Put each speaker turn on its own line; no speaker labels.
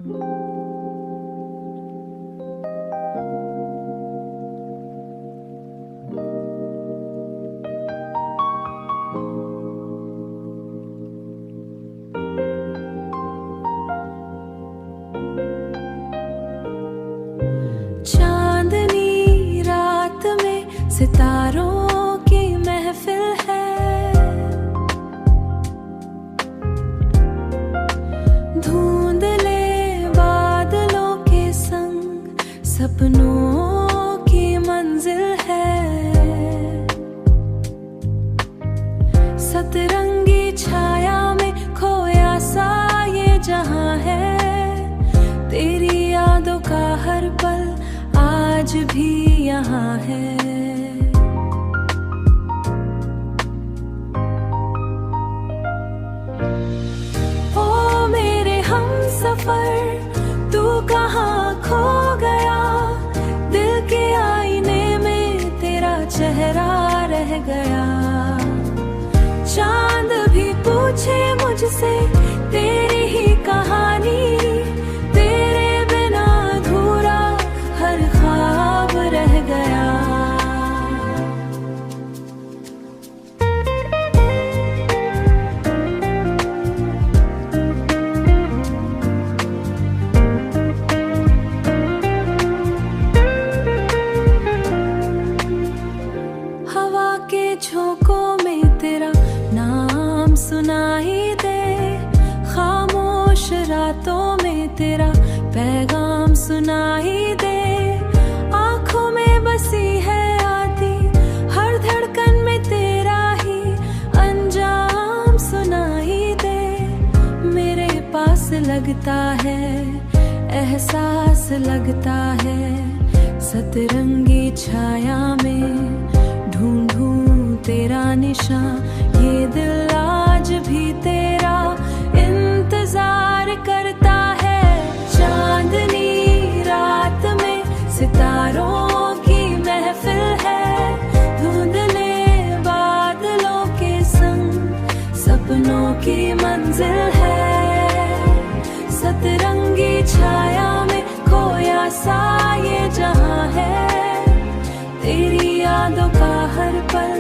चांदनी रात में सितारों की महफिल है, धुंधले बादलों के संग सपनों की मंजिल है। सतरंगी छाया में खोया सा ये जहां है, तेरी यादों का हर पल आज भी यहाँ है। ओ मेरे हमसफर तू कहाँ खो गया, दिल के आईने में तेरा चेहरा रह गया। चांद भी पूछे मुझसे तेरी ही कहानी, तेरे बिना अधूरा हर ख्वाब रह गया। हवा के झोंकों में तेरा नाम सुनाई दे, खामोश रातों में तेरा पैगाम सुनाई दे। आंखों में बसी है आती हर धड़कन में तेरा ही अंजाम सुनाई दे। मेरे पास लगता है एहसास लगता है, सतरंगी छाया में ढूंढूं तेरा निशान। ये दिल आज भी तेरा इंतजार करता है। चांदनी रात में सितारों की महफिल है, धुंधले बादलों के संग सपनों की मंजिल है। सतरंगी छाया में खोया सा ये जहां है, तेरी यादों का हर पल